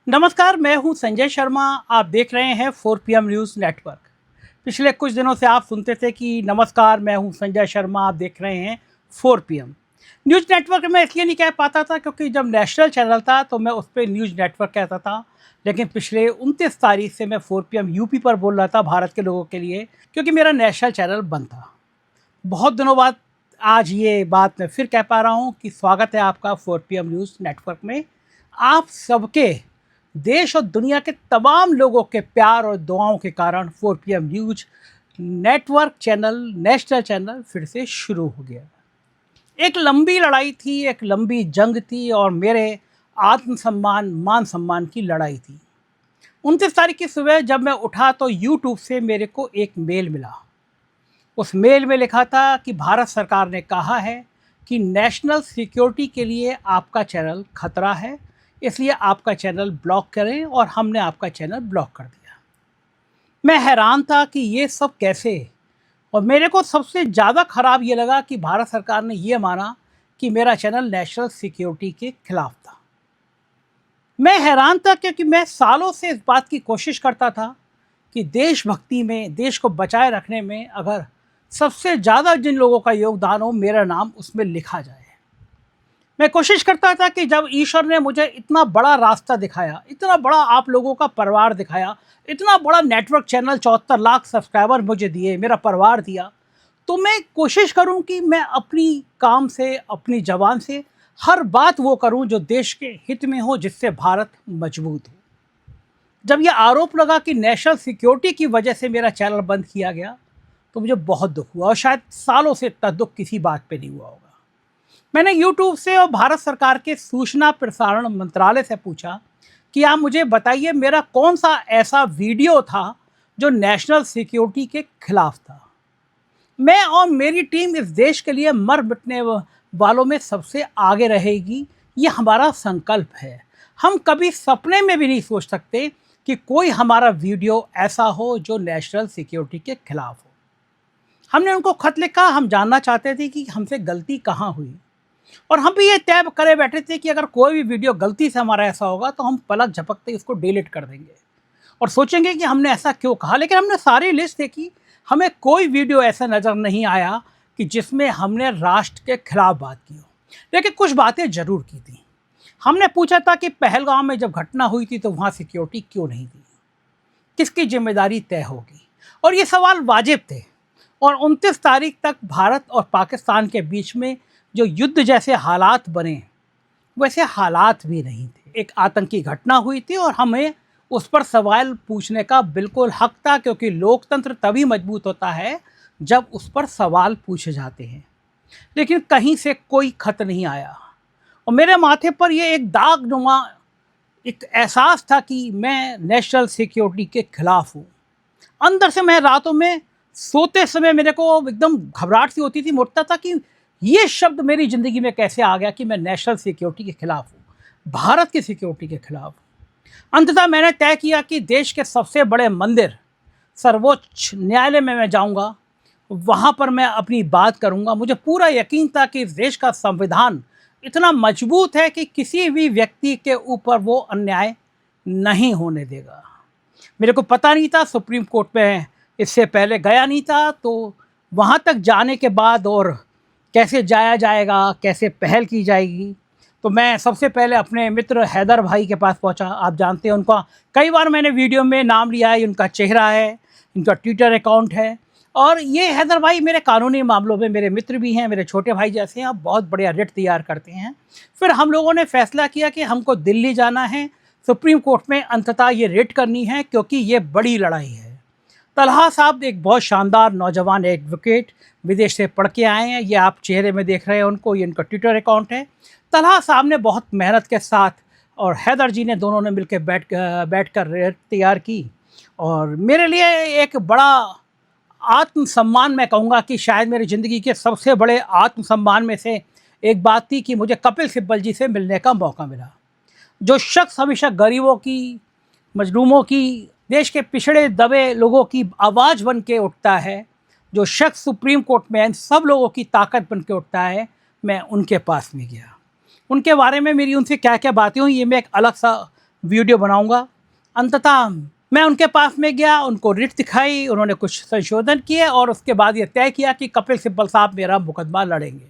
नमस्कार, मैं हूं संजय शर्मा। आप देख रहे हैं 4 PM न्यूज़ नेटवर्क। पिछले कुछ दिनों से आप सुनते थे कि नमस्कार, मैं हूं संजय शर्मा, आप देख रहे हैं 4 PM न्यूज़ नेटवर्क। मैं इसलिए नहीं कह पाता था क्योंकि जब नेशनल चैनल था तो मैं उस पर न्यूज़ नेटवर्क कहता था, लेकिन पिछले 29 तारीख से मैं 4 PM यूपी पर बोल रहा था भारत के लोगों के लिए, क्योंकि मेरा नेशनल चैनल बंद था। बहुत दिनों बाद आज ये बात मैं फिर कह पा रहा हूँ कि स्वागत है आपका 4 PM न्यूज़ नेटवर्क में। आप सबके देश और दुनिया के तमाम लोगों के प्यार और दुआओं के कारण 4 PM news network channel, national channel फिर से शुरू हो गया। एक लंबी लड़ाई थी, एक लंबी जंग थी और मेरे आत्मसम्मान, मान सम्मान की लड़ाई थी। 29 तारीख की सुबह जब मैं उठा तो यूट्यूब से मेरे को एक मेल मिला। उस मेल में लिखा था कि भारत सरकार ने कहा है कि नेशनल सिक्योरिटी के लिए आपका चैनल खतरा है, इसलिए आपका चैनल ब्लॉक करें, और हमने आपका चैनल ब्लॉक कर दिया। मैं हैरान था कि ये सब कैसे, और मेरे को सबसे ज़्यादा ख़राब ये लगा कि भारत सरकार ने ये माना कि मेरा चैनल नेशनल सिक्योरिटी के खिलाफ था। मैं हैरान था क्योंकि मैं सालों से इस बात की कोशिश करता था कि देशभक्ति में, देश को बचाए रखने में अगर सबसे ज़्यादा जिन लोगों का योगदान हो, मेरा नाम उसमें लिखा जाए। मैं कोशिश करता था कि जब ईश्वर ने मुझे इतना बड़ा रास्ता दिखाया, इतना बड़ा आप लोगों का परिवार दिखाया, इतना बड़ा नेटवर्क चैनल, 74 लाख सब्सक्राइबर मुझे दिए, मेरा परिवार दिया, तो मैं कोशिश करूं कि मैं अपनी काम से, अपनी ज़बान से हर बात वो करूं जो देश के हित में हो, जिससे भारत मजबूत हो। जब यह आरोप लगा कि नेशनल सिक्योरिटी की वजह से मेरा चैनल बंद किया गया, तो मुझे बहुत दुख हुआ, और शायद सालों से इतना दुख किसी बात पे नहीं हुआ होगा। मैंने यूट्यूब से और भारत सरकार के सूचना प्रसारण मंत्रालय से पूछा कि आप मुझे बताइए, मेरा कौन सा ऐसा वीडियो था जो नेशनल सिक्योरिटी के खिलाफ था। मैं और मेरी टीम इस देश के लिए मर मिटने वालों में सबसे आगे रहेगी, ये हमारा संकल्प है। हम कभी सपने में भी नहीं सोच सकते कि कोई हमारा वीडियो ऐसा हो जो नेशनल सिक्योरिटी के खिलाफ हो। हमने उनको खत लिखा, हम जानना चाहते थे कि हमसे गलती कहाँ हुई, और हम भी ये तय करे बैठे थे कि अगर कोई भी वीडियो गलती से हमारा ऐसा होगा तो हम पलक झपकते ही उसको डिलीट कर देंगे और सोचेंगे कि हमने ऐसा क्यों कहा। लेकिन हमने सारी लिस्ट देखी, हमें कोई वीडियो ऐसा नज़र नहीं आया कि जिसमें हमने राष्ट्र के खिलाफ बात की हो। लेकिन कुछ बातें ज़रूर की थी। हमने पूछा था कि पहलगाम में जब घटना हुई थी तो वहाँ सिक्योरिटी क्यों नहीं थी, किसकी जिम्मेदारी तय होगी, और ये सवाल वाजिब थे। और 29 तारीख तक भारत और पाकिस्तान के बीच में जो युद्ध जैसे हालात बने, वैसे हालात भी नहीं थे। एक आतंकी घटना हुई थी और हमें उस पर सवाल पूछने का बिल्कुल हक था, क्योंकि लोकतंत्र तभी मजबूत होता है जब उस पर सवाल पूछे जाते हैं। लेकिन कहीं से कोई खत नहीं आया, और मेरे माथे पर ये एक दागनुमा एक एहसास था कि मैं नेशनल सिक्योरिटी के खिलाफ हूँ। अंदर से मैं रातों में सोते समय मेरे को एकदम घबराहट सी होती थी, उठता था कि ये शब्द मेरी ज़िंदगी में कैसे आ गया कि मैं नेशनल सिक्योरिटी के खिलाफ हूँ, भारत की सिक्योरिटी के खिलाफ। अंततः मैंने तय किया कि देश के सबसे बड़े मंदिर, सर्वोच्च न्यायालय में मैं जाऊँगा, वहाँ पर मैं अपनी बात करूँगा। मुझे पूरा यकीन था कि इस देश का संविधान इतना मजबूत है कि किसी भी व्यक्ति के ऊपर वो अन्याय नहीं होने देगा। मेरे को पता नहीं था, सुप्रीम कोर्ट में इससे पहले गया नहीं था, तो वहाँ तक जाने के बाद और कैसे जाया जाएगा, कैसे पहल की जाएगी, तो मैं सबसे पहले अपने मित्र हैदर भाई के पास पहुँचा। आप जानते हैं उनका कई बार मैंने वीडियो में नाम लिया है, उनका चेहरा है, इनका ट्विटर अकाउंट है, और ये हैदर भाई मेरे कानूनी मामलों में मेरे मित्र भी हैं, मेरे छोटे भाई जैसे हैं। आप बहुत बढ़िया रिट तैयार करते हैं। फिर हम लोगों ने फैसला किया कि हमको दिल्ली जाना है, सुप्रीम कोर्ट में अंततः ये रिट करनी है, क्योंकि ये बड़ी लड़ाई है। तलहा साहब एक बहुत शानदार नौजवान एडवोकेट, विदेश से पढ़ के आए हैं। ये आप चेहरे में देख रहे हैं उनको, ये इनका ट्विटर अकाउंट है। तलहा साहब ने बहुत मेहनत के साथ और हैदर जी ने, दोनों ने मिलकर बैठकर रेट तैयार की, और मेरे लिए एक बड़ा आत्मसम्मान, मैं कहूँगा कि शायद मेरी ज़िंदगी के सबसे बड़े आत्मसम्मान में से एक बात थी कि मुझे कपिल सिब्बल जी से मिलने का मौका मिला। जो शख्स हमेशा गरीबों की, मजलूमों की, देश के पिछड़े दबे लोगों की आवाज़ बन के उठता है, जो शख्स सुप्रीम कोर्ट में इन सब लोगों की ताकत बन के उठता है, मैं उनके पास में गया। उनके बारे में मेरी उनसे क्या क्या बातें हुई, ये मैं एक अलग सा वीडियो बनाऊंगा। अंततः मैं उनके पास में गया, उनको रिट दिखाई, उन्होंने कुछ संशोधन किए और उसके बाद ये तय किया कि कपिल सिब्बल साहब मेरा मुकदमा लड़ेंगे।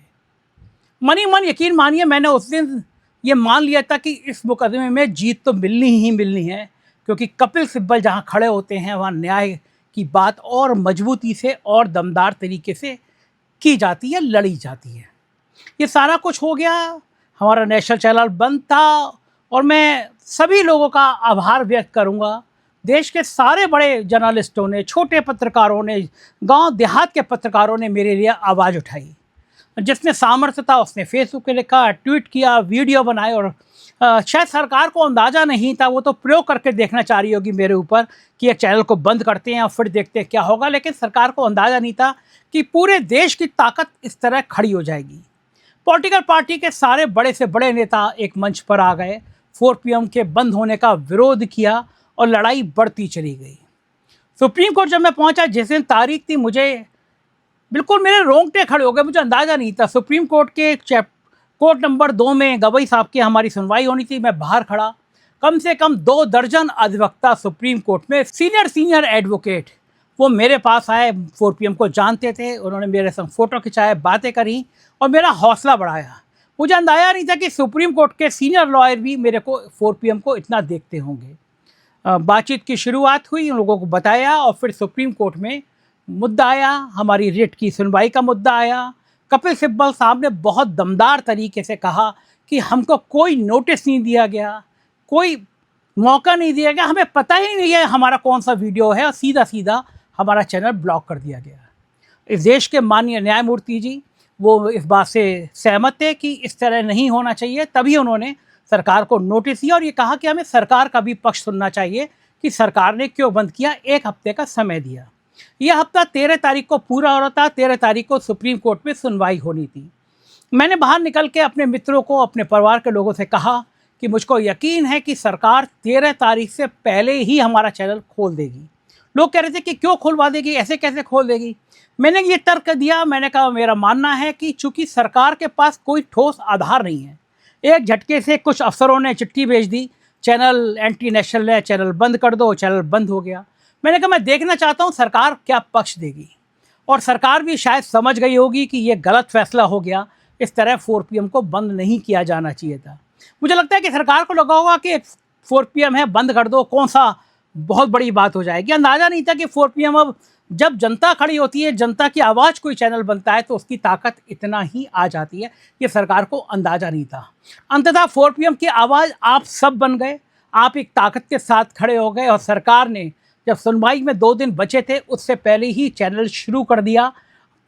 मन ही मन यकीन मानिए मैंने उस दिन ये मान लिया था कि इस मुकदमे में जीत तो मिलनी ही मिलनी है, क्योंकि कपिल सिब्बल जहाँ खड़े होते हैं वहाँ न्याय की बात और मजबूती से और दमदार तरीके से की जाती है, लड़ी जाती है। ये सारा कुछ हो गया, हमारा नेशनल चैनल बंद था और मैं सभी लोगों का आभार व्यक्त करूंगा। देश के सारे बड़े जर्नलिस्टों ने, छोटे पत्रकारों ने, गांव देहात के पत्रकारों ने मेरे लिए आवाज़ उठाई। जिसने सामर्थ्य था उसने फेसबुक पे लिखा, ट्वीट किया, वीडियो बनाए और शायद सरकार को अंदाज़ा नहीं था, वो तो प्रयोग करके देखना चाह रही होगी मेरे ऊपर कि एक चैनल को बंद करते हैं और फिर देखते हैं क्या होगा। लेकिन सरकार को अंदाज़ा नहीं था कि पूरे देश की ताकत इस तरह खड़ी हो जाएगी। पॉलिटिकल पार्टी के सारे बड़े से बड़े नेता एक मंच पर आ गए, 4 PM के बंद होने का विरोध किया और लड़ाई बढ़ती चली गई। सुप्रीम कोर्ट जब मैं पहुंचा, जिस दिन तारीख थी, मुझे बिल्कुल मेरे रोंगटे खड़े हो गए, मुझे अंदाज़ा नहीं था। सुप्रीम कोर्ट के कोर्ट नंबर 2 में गवई साहब की हमारी सुनवाई होनी थी। मैं बाहर खड़ा, कम से कम 2 दर्जन अधिवक्ता सुप्रीम कोर्ट में सीनियर एडवोकेट वो मेरे पास आए। 4 PM को जानते थे, उन्होंने मेरे संग फ़ोटो खिंचाए, बातें करी और मेरा हौसला बढ़ाया। मुझे अंदाज़ा नहीं था कि सुप्रीम कोर्ट के सीनियर लॉयर भी मेरे को 4 PM को इतना देखते होंगे। बातचीत की शुरुआत हुई, उन लोगों को बताया और फिर सुप्रीम कोर्ट में मुद्दा आया, हमारी रिट की सुनवाई का मुद्दा आया। कपिल सिब्बल साहब ने बहुत दमदार तरीके से कहा कि हमको कोई नोटिस नहीं दिया गया, कोई मौका नहीं दिया गया, हमें पता ही नहीं है हमारा कौन सा वीडियो है, और सीधा सीधा हमारा चैनल ब्लॉक कर दिया गया। इस देश के माननीय न्यायमूर्ति जी वो इस बात से सहमत थे कि इस तरह नहीं होना चाहिए, तभी उन्होंने सरकार को नोटिस दिया और ये कहा कि हमें सरकार का भी पक्ष सुनना चाहिए कि सरकार ने क्यों बंद किया। 1 हफ्ते का समय दिया। यह हफ्ता 13 तारीख को पूरा हो रहा था। 13 तारीख को सुप्रीम कोर्ट में सुनवाई होनी थी। मैंने बाहर निकल के अपने मित्रों को, अपने परिवार के लोगों से कहा कि मुझको यकीन है कि सरकार 13 तारीख से पहले ही हमारा चैनल खोल देगी। लोग कह रहे थे कि क्यों खुलवा देगी, ऐसे कैसे खोल देगी। मैंने ये तर्क दिया, मैंने कहा मेरा मानना है कि चूंकि सरकार के पास कोई ठोस आधार नहीं है, एक झटके से कुछ अफसरों ने चिट्ठी भेज दी, चैनल एंटी नेशनल है, चैनल बंद कर दो, चैनल बंद हो गया। मैंने कहा मैं देखना चाहता हूँ सरकार क्या पक्ष देगी, और सरकार भी शायद समझ गई होगी कि ये गलत फैसला हो गया, इस तरह 4 PM को बंद नहीं किया जाना चाहिए था। मुझे लगता है कि सरकार को लगा होगा कि 4 PM है, बंद कर दो, कौन सा बहुत बड़ी बात हो जाएगी। अंदाज़ा नहीं था कि 4 PM अब जब जनता खड़ी होती है, जनता की आवाज़ कोई चैनल बनता है तो उसकी ताकत इतना ही आ जाती है, ये सरकार को अंदाज़ा नहीं था। अंततः 4 PM की आवाज़ आप सब बन गए, आप एक ताकत के साथ खड़े हो गए और सरकार ने जब सुनवाई में 2 दिन बचे थे उससे पहले ही चैनल शुरू कर दिया,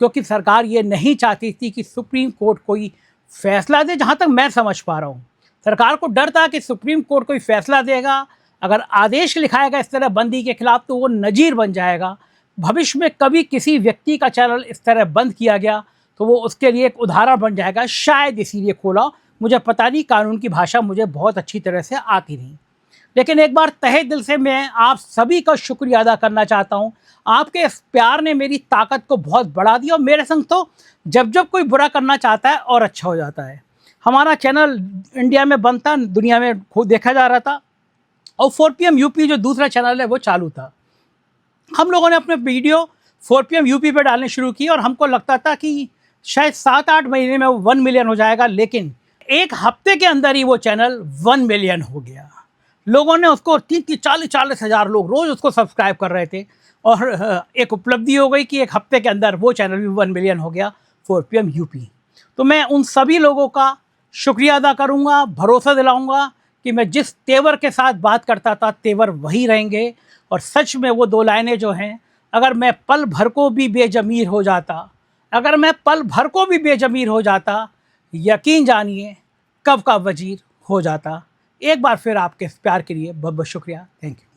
क्योंकि सरकार ये नहीं चाहती थी कि सुप्रीम कोर्ट कोई फैसला दे। जहाँ तक मैं समझ पा रहा हूँ, सरकार को डर था कि सुप्रीम कोर्ट कोई फैसला देगा, अगर आदेश लिखाएगा इस तरह बंदी के खिलाफ तो वो नज़ीर बन जाएगा। भविष्य में कभी किसी व्यक्ति का चैनल इस तरह बंद किया गया तो वो उसके लिए एक उदाहरण बन जाएगा। शायद इसीलिए खोला, मुझे पता नहीं, कानून की भाषा मुझे बहुत अच्छी तरह से आती नहीं। लेकिन एक बार तहे दिल से मैं आप सभी का शुक्रिया अदा करना चाहता हूँ। आपके इस प्यार ने मेरी ताकत को बहुत बढ़ा दिया और मेरे संग तो जब जब कोई बुरा करना चाहता है और अच्छा हो जाता है। हमारा चैनल इंडिया में बंद था, दुनिया में खूब देखा जा रहा था, और 4 PM यूपी जो दूसरा चैनल है वो चालू था। हम लोगों ने अपने वीडियो 4 PM यूपी पे डालने शुरू किए और हमको लगता था कि शायद 7-8 महीने में वो 1 मिलियन हो जाएगा, लेकिन 1 हफ्ते के अंदर ही वो चैनल 1 मिलियन हो गया। लोगों ने उसको 40 हज़ार लोग रोज़ उसको सब्सक्राइब कर रहे थे और एक उपलब्धि हो गई कि 1 हफ्ते के अंदर वो चैनल भी 1 मिलियन हो गया, 4 PM यूपी। तो मैं उन सभी लोगों का शुक्रिया अदा करूँगा, भरोसा दिलाऊँगा कि मैं जिस तेवर के साथ बात करता था तेवर वही रहेंगे। और सच में वो 2 लाइनें जो हैं, अगर मैं पल भर को भी बेज़मीर हो जाता, अगर मैं पल भर को भी बेज़मीर हो जाता, यकीन जानिए कब का वजीर हो जाता। एक बार फिर आपके इस प्यार के लिए बहुत बहुत शुक्रिया। Thank you.